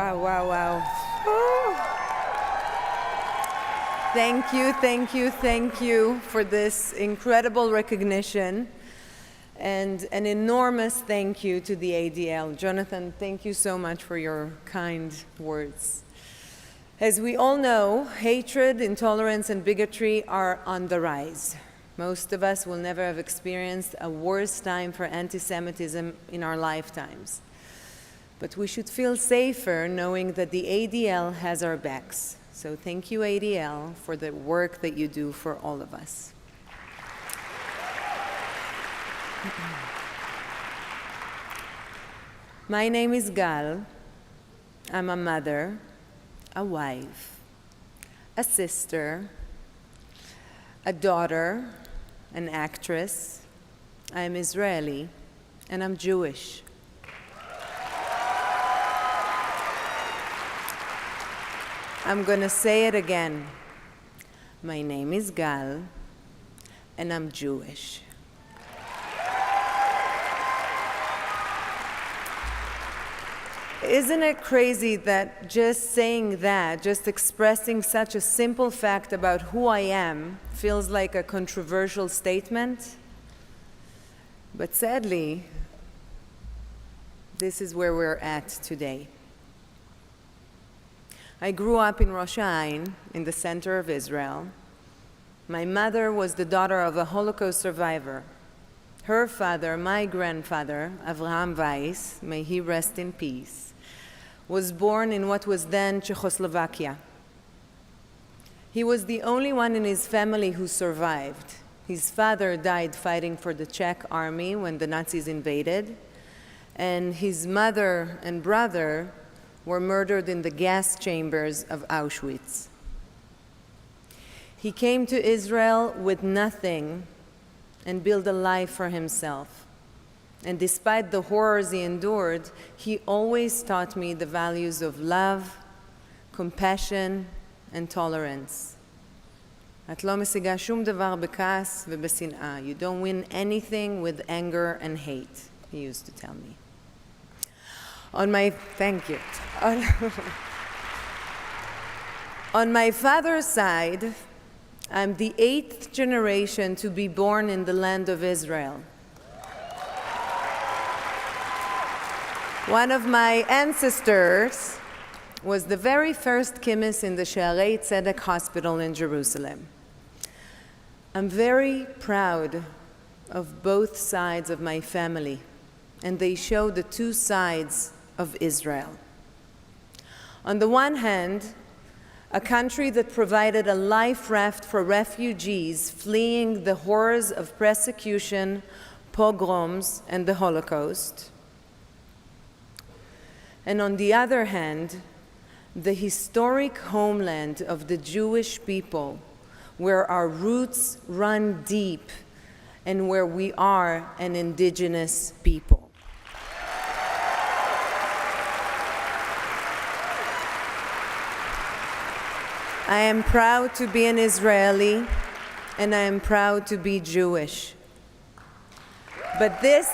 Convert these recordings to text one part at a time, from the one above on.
Wow, wow, wow. Oh. Thank you, thank you, thank you for this incredible recognition. And an enormous thank you to the ADL. Jonathan, thank you so much for your kind words. As we all know, hatred, intolerance, and bigotry are on the rise. Most of us will never have experienced a worse time for anti-Semitism in our lifetimes. But we should feel safer knowing that the ADL has our backs. So thank you, ADL, for the work that you do for all of us. My name is Gal. I'm a mother, a wife, a sister, a daughter, an actress. I'm Israeli, and I'm Jewish. I'm going to say it again. My name is Gal, and I'm Jewish. Isn't it crazy that just saying that, just expressing such a simple fact about who I am, feels like a controversial statement? But sadly, this is where we're at today. I grew up in Rosh Hashanah, in the center of Israel. My mother was the daughter of a Holocaust survivor. Her father, my grandfather, Avraham Weiss, may he rest in peace, was born in what was then Czechoslovakia. He was the only one in his family who survived. His father died fighting for the Czech army when the Nazis invaded, and his mother and brother were murdered in the gas chambers of Auschwitz. He came to Israel with nothing and built a life for himself. And despite the horrors he endured, he always taught me the values of love, compassion, and tolerance. את לא משיגה שום דבר בכעס ובשנאה. You don't win anything with anger and hate, he used to tell me. Thank you. On my father's side, I'm the 8th generation to be born in the land of Israel. One of my ancestors was the very first chemist in the Shearei Tzedek Hospital in Jerusalem. I'm very proud of both sides of my family, and they show the two sides of Israel. On the one hand, a country that provided a life raft for refugees fleeing the horrors of persecution, pogroms, and the Holocaust. And on the other hand, the historic homeland of the Jewish people, where our roots run deep and where we are an indigenous people. I am proud to be an Israeli, and I am proud to be Jewish. But this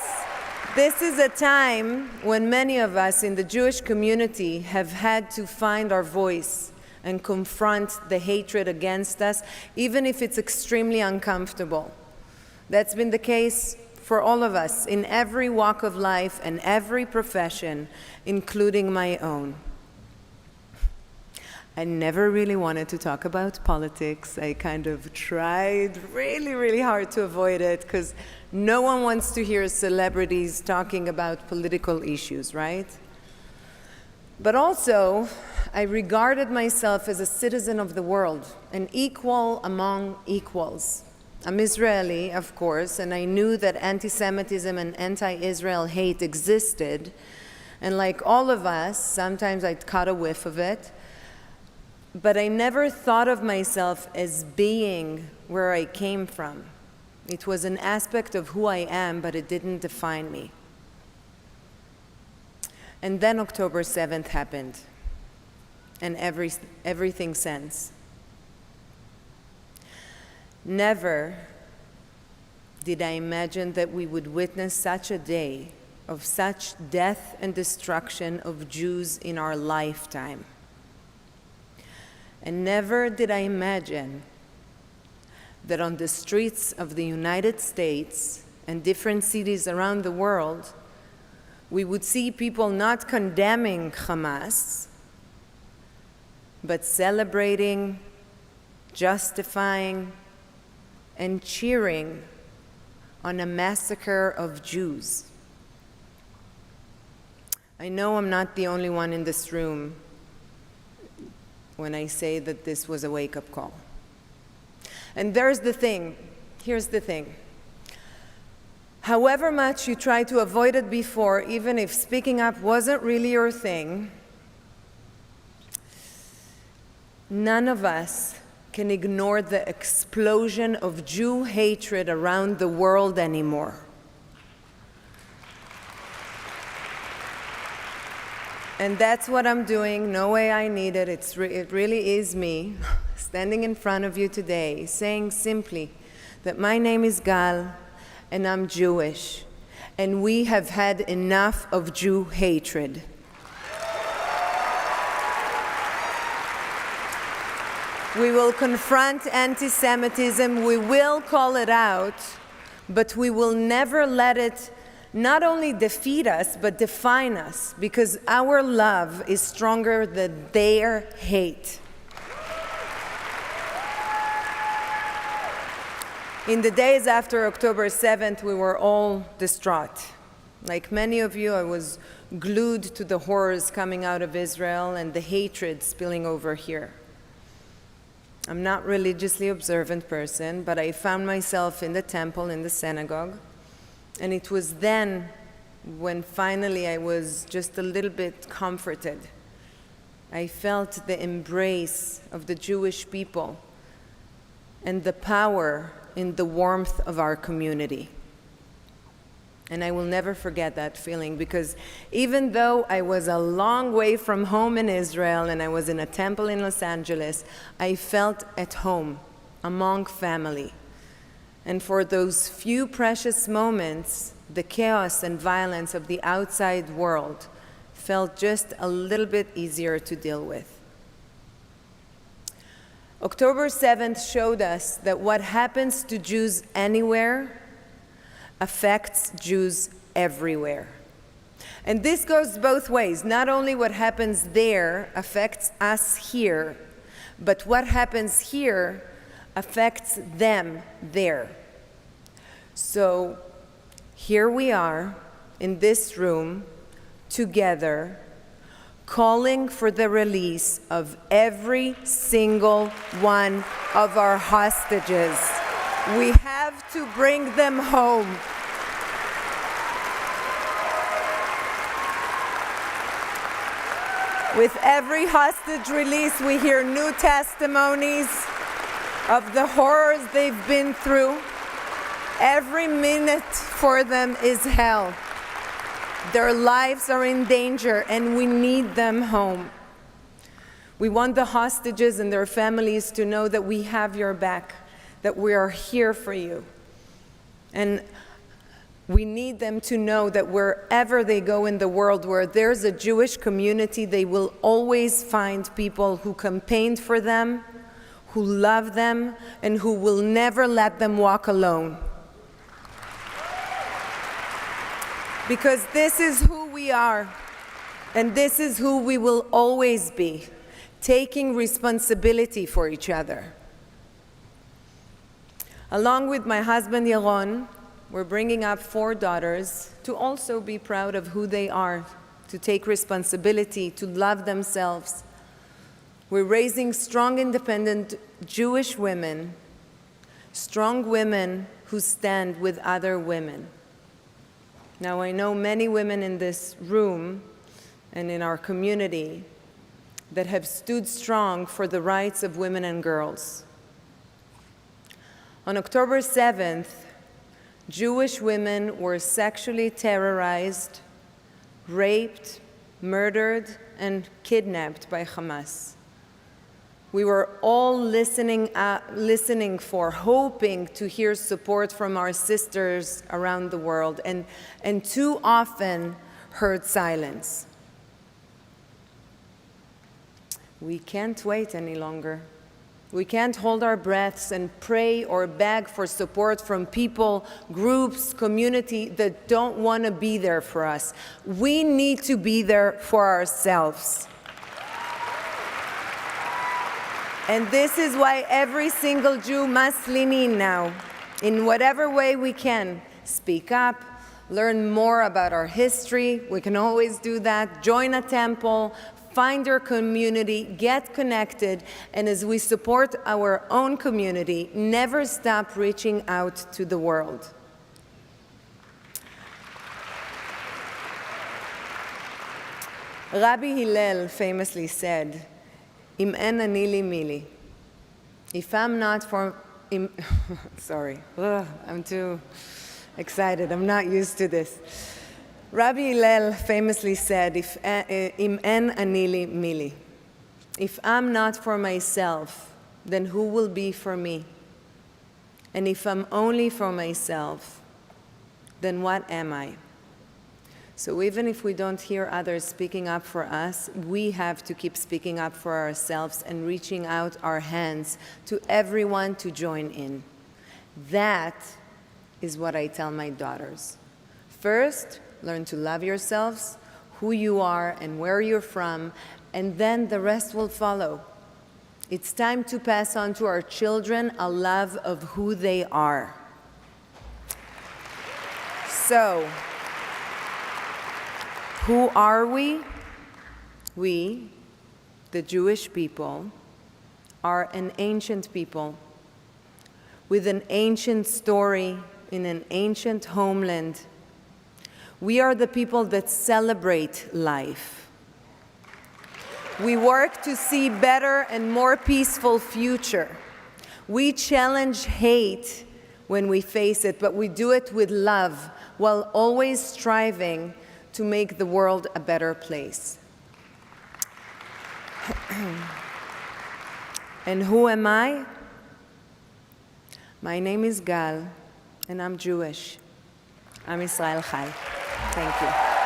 is a time when many of us in the Jewish community have had to find our voice and confront the hatred against us, even if it's extremely uncomfortable. That's been the case for all of us in every walk of life and every profession, including my own. I never really wanted to talk about politics. I kind of tried really, really hard to avoid it because no one wants to hear celebrities talking about political issues, right? But also, I regarded myself as a citizen of the world, an equal among equals. I'm Israeli, of course, and I knew that anti-Semitism and anti-Israel hate existed. And like all of us, sometimes I'd caught a whiff of it. But I never thought of myself as being where I came from. It was an aspect of who I am, but it didn't define me. And then October 7th happened, and everything since. Never did I imagine that we would witness such a day of such death and destruction of Jews in our lifetime. And never did I imagine that on the streets of the United States and different cities around the world, we would see people not condemning Hamas, but celebrating, justifying, and cheering on a massacre of Jews. I know I'm not the only one in this room when I say that this was a wake-up call. And here's the thing. However much you tried to avoid it before, even if speaking up wasn't really your thing, none of us can ignore the explosion of Jew hatred around the world anymore. And that's what I'm doing. No way I need it. It really is me standing in front of you today, saying simply that my name is Gal, and I'm Jewish, and we have had enough of Jew hatred. We will confront anti-Semitism, we will call it out, but we will never let it not only defeat us, but define us, because our love is stronger than their hate. In the days after October 7th, we were all distraught. Like many of you, I was glued to the horrors coming out of Israel and the hatred spilling over here. I'm not a religiously observant person, but I found myself in the temple, in the synagogue, and it was then when finally I was just a little bit comforted. I felt the embrace of the Jewish people and the power in the warmth of our community. And I will never forget that feeling, because even though I was a long way from home in Israel and I was in a temple in Los Angeles, I felt at home among family. And for those few precious moments, the chaos and violence of the outside world felt just a little bit easier to deal with. October 7th showed us that what happens to Jews anywhere affects Jews everywhere. And this goes both ways. Not only what happens there affects us here, but what happens here affects them there. So here we are in this room together, calling for the release of every single one of our hostages. We have to bring them home. With every hostage release, we hear new testimonies of the horrors they've been through. Every minute for them is hell. Their lives are in danger, and we need them home. We want the hostages and their families to know that we have your back, that we are here for you. And we need them to know that wherever they go in the world, where there's a Jewish community, they will always find people who campaigned for them, who love them, and who will never let them walk alone. Because this is who we are, and this is who we will always be, taking responsibility for each other. Along with my husband Yaron, we're bringing up 4 daughters to also be proud of who they are, to take responsibility, to love themselves. We're raising strong, independent Jewish women, strong women who stand with other women. Now, I know many women in this room and in our community that have stood strong for the rights of women and girls. On October 7th, Jewish women were sexually terrorized, raped, murdered, and kidnapped by Hamas. We were all listening for, hoping to hear support from our sisters around the world, and too often heard silence. We can't wait any longer. We can't hold our breaths and pray or beg for support from people, groups, community that don't want to be there for us. We need to be there for ourselves. And this is why every single Jew must lean in now, in whatever way we can. Speak up, learn more about our history. We can always do that. Join a temple, find your community, get connected, and as we support our own community, never stop reaching out to the world. Rabbi Hillel famously said, Im en ani li mili. If I'm not for, sorry, I'm too excited, I'm not used to this. Rabbi Hillel famously said, Im en ani li mili. If I'm not for myself, then who will be for me? And if I'm only for myself, then what am I? So even if we don't hear others speaking up for us, we have to keep speaking up for ourselves and reaching out our hands to everyone to join in. That is what I tell my daughters. First, learn to love yourselves, who you are and where you're from, and then the rest will follow. It's time to pass on to our children a love of who they are. So, who are we? We, the Jewish people, are an ancient people with an ancient story in an ancient homeland. We are the people that celebrate life. We work to see better and more peaceful future. We challenge hate when we face it, but we do it with love while always striving to make the world a better place. And who am I? My name is Gal, and I'm Jewish. Am Israel Chai. Thank you.